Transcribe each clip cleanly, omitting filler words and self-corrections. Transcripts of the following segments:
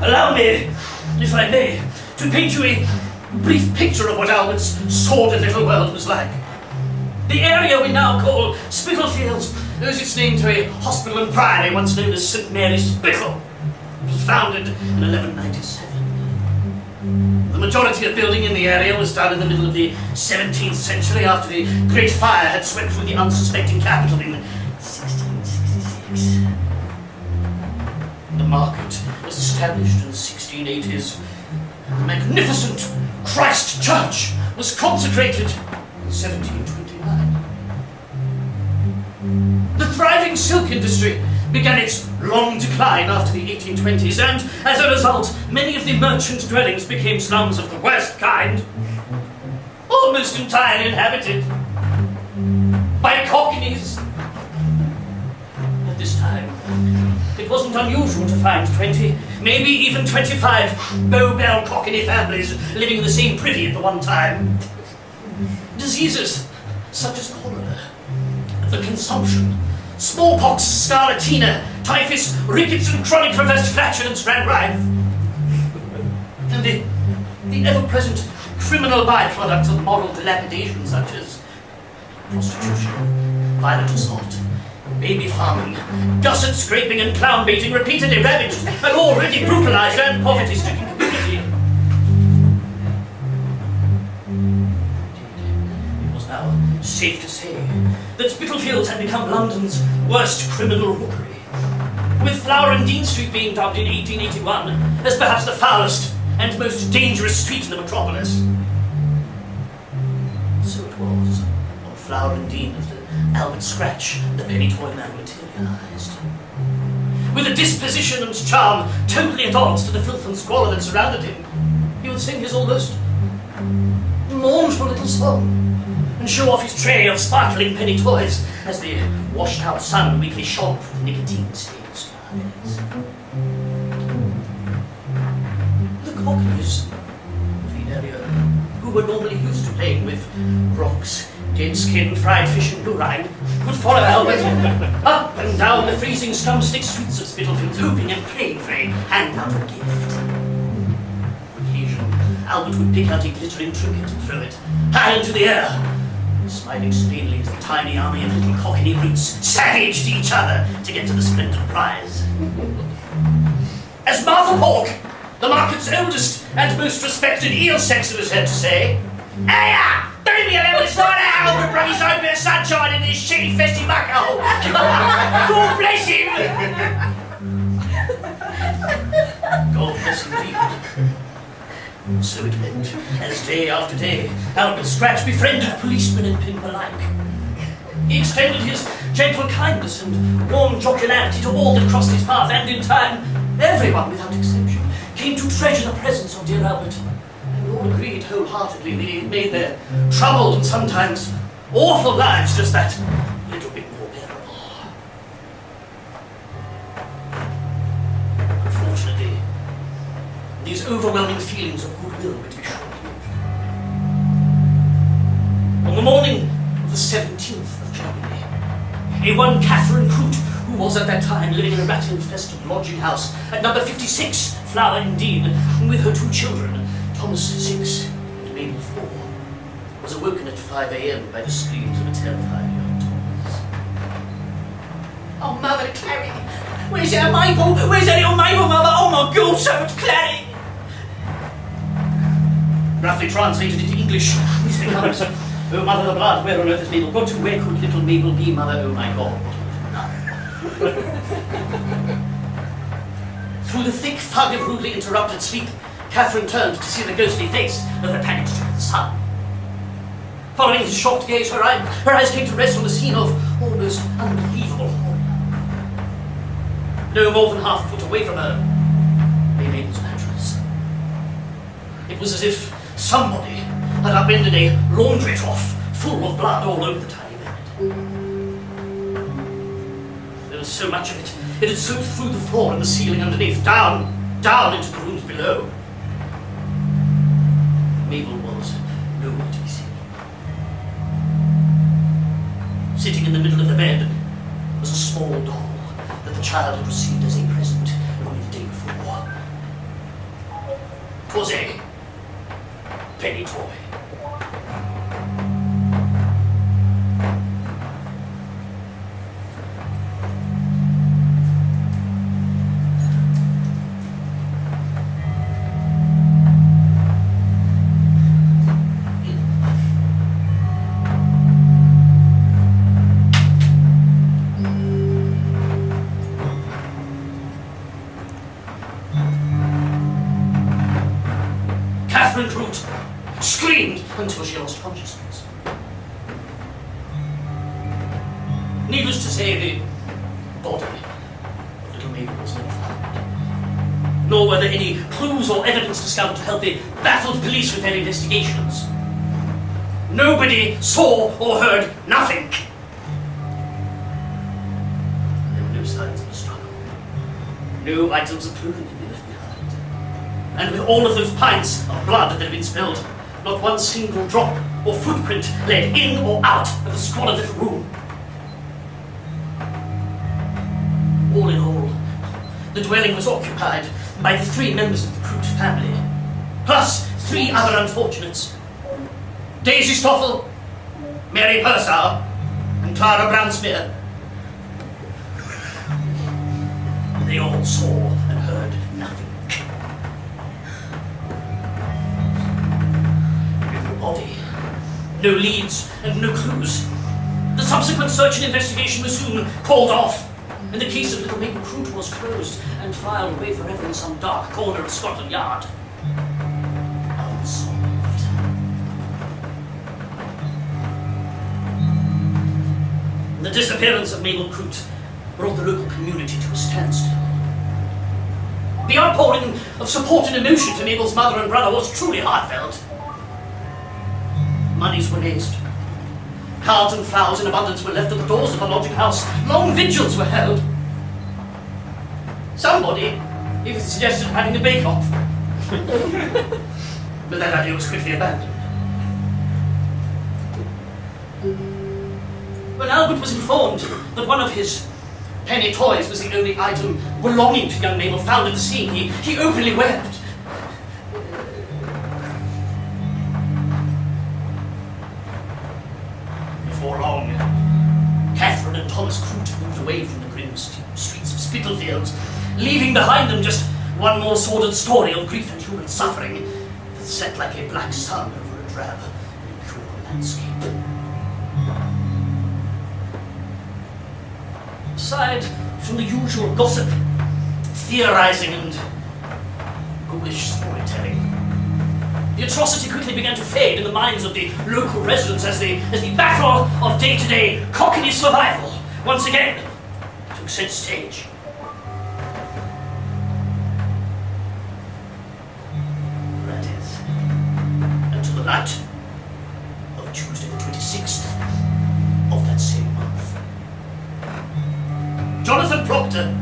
Allow me, if I may, to paint you a brief picture of what Albert's sordid little world was like. The area we now call Spitalfields owes its name to a hospital and priory once known as St Mary's Spital. It was founded in 1197. The majority of building in the area was done in the middle of the 17th century after the Great Fire had swept through the unsuspecting capital in 1666. The market was established in the 1680s. The magnificent Christ Church was consecrated in 1729. The thriving silk industry began its long decline after the 1820s, and as a result, many of the merchant dwellings became slums of the worst kind, almost entirely inhabited by cockneys. At this time, it wasn't unusual to find 20, maybe even 25 Bow-Bell Cockney families living in the same privy at the one time. Diseases such as cholera, the consumption, smallpox, scarlatina, typhus, rickets, and chronic reversed flatulence ran rife. And the ever-present criminal byproducts of moral dilapidation, such as prostitution, violent assault, baby farming, gusset scraping, and clown baiting repeatedly ravaged an already brutalized and poverty-stricken community. It was now safe to say that Spitalfields had become London's worst criminal rookery, with Flower and Dean Street being dubbed in 1881 as perhaps the foulest and most dangerous street in the metropolis. So it was on Flower and Dean that Albert Scratch, the penny toy man, materialized. With a disposition and charm totally at odds to the filth and squalor that surrounded him, he would sing his almost mournful little song and show off his tray of sparkling penny toys as the washed-out sun weekly shone from the nicotine-stained skies. The cockneys of the area, who were normally used to playing with rocks, dead-skinned fried fish and lurine, would follow Albert up and down the freezing scum-stick streets of Spitalfields, hoping and praying for a handout or gift. Occasionally, Albert would pick out a glittering trinket and throw it high into the air, smiling serenely as the tiny army of little cockney brutes savaged each other to get to the splendid prize. As Martha Hawke, the market's oldest and most respected eel sexer, was heard to say, "Hey, don't be a little slider, Albert brought his own bit of sunshine in this shitty festy muckhole. God bless him." God bless him indeed. So it went, as day after day, Albert Scratch befriended policemen and pimp alike. He extended his gentle kindness and warm jocularity to all that crossed his path, and in time, everyone without exception came to treasure the presence of dear Albert, and all agreed wholeheartedly that he made their troubled and sometimes awful lives just that little bit more bearable. Unfortunately, these overwhelming feelings of goodwill were to be short-lived. On the morning of the 17th of January, a one Catherine Croot, who was at that time living in a rat-infested lodging house at number 56, Flower and Dean, with her two children, Thomas 6 and Mabel 4, was awoken at 5 a.m. by the screams of a terrified young Thomas. "Oh, Mother Clary! Where's our Mabel? Where's our little Mabel, Mother? Oh my God, so much Clary!" Roughly translated into English, this becomes, "Oh, Mother of Blood, where on earth is Mabel got to? Where could little Mabel be, Mother? Oh my God." Through the thick fog of rudely interrupted sleep, Catherine turned to see the ghostly face of her panic-stricken son. Following his shocked gaze, her eyes came to rest on the scene of almost unbelievable horror. No more than half a foot away from her lay Mabel's mattress. It was as if somebody had upended a laundry trough full of blood all over the tiny bed. There was so much of it, it had soaked through the floor and the ceiling underneath, down into the rooms below. Mabel was nowhere to be seen. Sitting in the middle of the bed was a small doll that the child had received as a present only the day before. was a penny toy. Screamed until she lost consciousness. Needless to say, the body of little Mabel was never found. Nor were there any clues or evidence discovered to help the baffled police with their investigations. Nobody saw or heard nothing. There were no signs of a struggle. No items of clothing had been left behind. And with all of those pints of blood that had been spilled, not one single drop or footprint led in or out of the squalid little room. All in all, the dwelling was occupied by the 3 members of the Croot family, plus 3 other unfortunates. Daisy Stoffel, Mary Pursow, and Clara Bransmere. They all saw and heard nothing. Body. No leads and no clues. The subsequent search and investigation was soon called off, and the case of little Mabel Croot was closed and filed away forever in some dark corner of Scotland Yard. Unsolved. The disappearance of Mabel Croot brought the local community to a standstill. The outpouring of support and emotion to Mabel's mother and brother was truly heartfelt. Monies were raised. Cards and flowers in abundance were left at the doors of the lodging house. Long vigils were held. Somebody even suggested having a bake-off. But that idea was quickly abandoned. When Albert was informed that one of his penny toys was the only item belonging to young Mabel found at the scene, he openly wept. Before long, Catherine and Thomas Croot moved away from the grim streets of Spitalfields, leaving behind them just one more sordid story of grief and human suffering that set like a black sun over a drab and incurable landscape. Aside from the usual gossip, theorizing, and ghoulish storytelling, the atrocity quickly began to fade in the minds of the local residents as the battle of day-to-day Cockney survival once again took center stage. That is, until the night of Tuesday the 26th of that same month. Jonathan Proctor,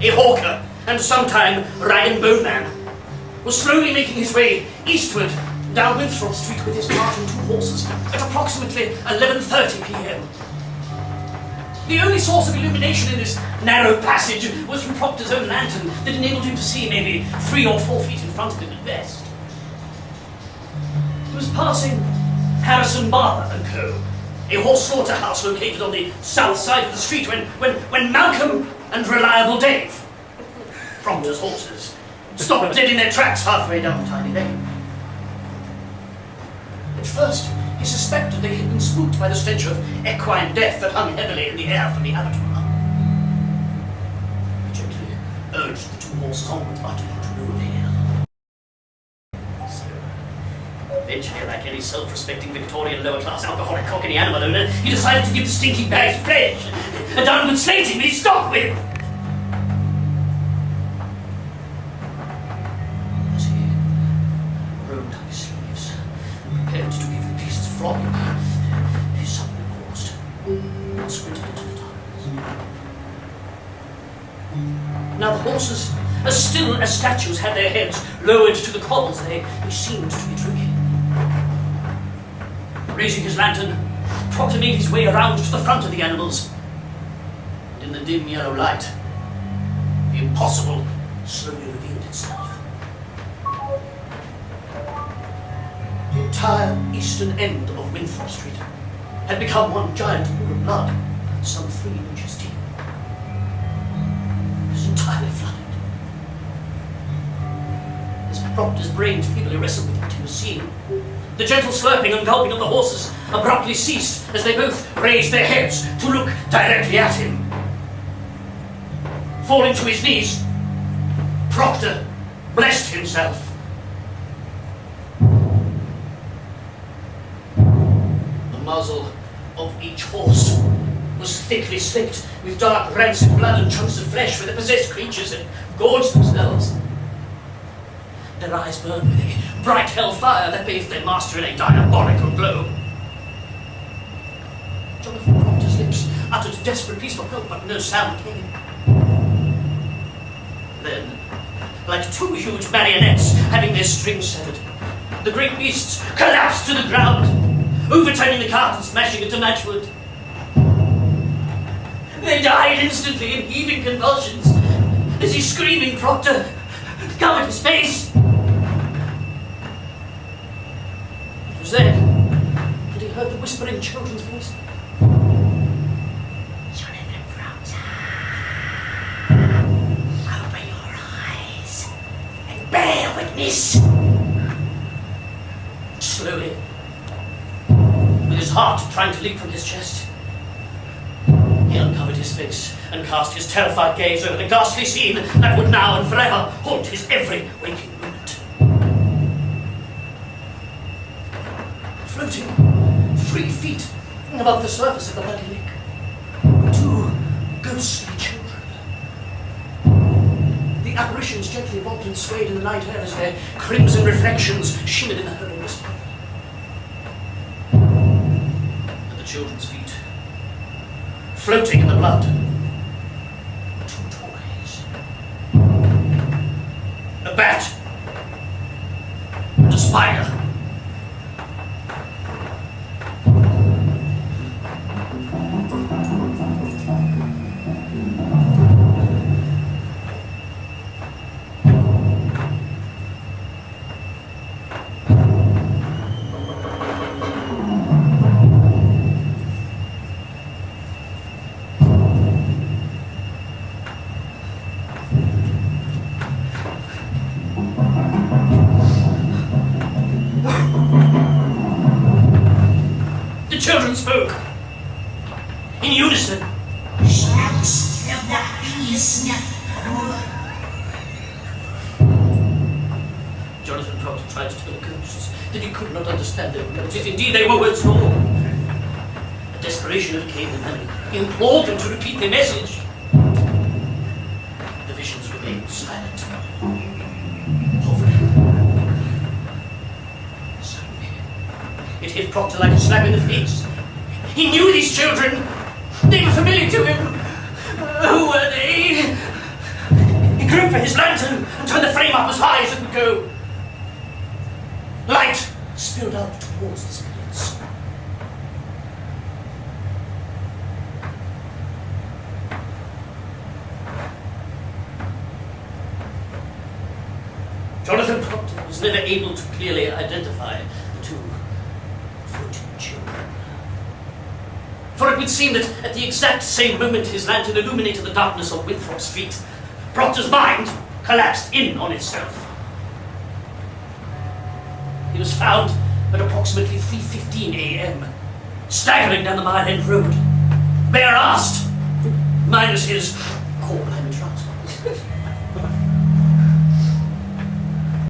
a hawker and sometime rag and bone man, was slowly making his way eastward down Winthrop Street with his cart and 2 horses at approximately 11:30 p.m. The only source of illumination in this narrow passage was from Proctor's own lantern that enabled him to see maybe 3 or 4 feet in front of him at best. He was passing Harrison Barber and Co., a horse slaughterhouse located on the south side of the street when Malcolm and Reliable Dave, Proctor's horses, stopped dead in their tracks halfway down the tiny lane. At first, he suspected they had been spooked by the stench of equine death that hung heavily in the air from the abattoir. He gently urged the 2 horses onwards, but to no avail. So, eventually, like any self-respecting Victorian lower-class alcoholic Cockney animal owner, he decided to give the stinking bags of flesh a downward slating with his stock whip. Prepared to give the beasts flogging, he suddenly paused and squinted into the darkness. Now the horses, as still as statues, had their heads lowered to the cobbles. They seemed to be drinking. Raising his lantern, Proctor made his way around to the front of the animals. And in the dim yellow light, the impossible slowly revealed itself. entire eastern end of Winthrop Street had become one giant pool of blood, some 3 inches deep. It was entirely flooded. As Proctor's brain feebly wrestled with what he was seeing, the gentle slurping and gulping of the horses abruptly ceased as they both raised their heads to look directly at him. Falling to his knees, Proctor blessed himself. The muzzle of each horse was thickly slicked with dark rancid blood and chunks of flesh where the possessed creatures had gorged themselves. Their eyes burned with a bright hellfire that bathed their master in a diabolical glow. Jonathan Proctor's lips uttered desperate pleas for help, but no sound came. Then, like 2 huge marionettes having their strings severed, the great beasts collapsed to the ground, overturning the cart and smashing it to matchwood. They died instantly in heaving convulsions as he, screaming Proctor, covered his face. It was then that he heard the whispering children's voice. Jonathan Proctor, open your eyes and bear witness. Slowly, with his heart trying to leap from his chest, he uncovered his face and cast his terrified gaze over the ghastly scene that would now and forever haunt his every waking moment. Floating 3 feet above the surface of the muddy lake, 2 ghostly children. The apparitions gently rocked and swayed in the night air as their crimson reflections shimmered in the horrendous light. At the children's feet, floating in the blood, 2 toys. A bat and a spider. Children spoke in unison. Jonathan Proctor tried to tell the ghosts that he could not understand their words, if indeed they were words at all. The desperation overcame him, and he implored them to repeat their message. The visions remained silent, hovering. It hit Proctor like a slap in the face. He knew these children. They were familiar to him. Who were they? He groped for his lantern and turned the frame up as high as it would go. Light spilled out towards the spirits. Jonathan Proctor was never able to clearly identify the 2 floating children. For it would seem that at the exact same moment his lantern illuminated the darkness of Winthrop Street, Proctor's mind collapsed in on itself. He was found at approximately 3:15 a.m., staggering down the Mile End Road, bare-assed, minus his core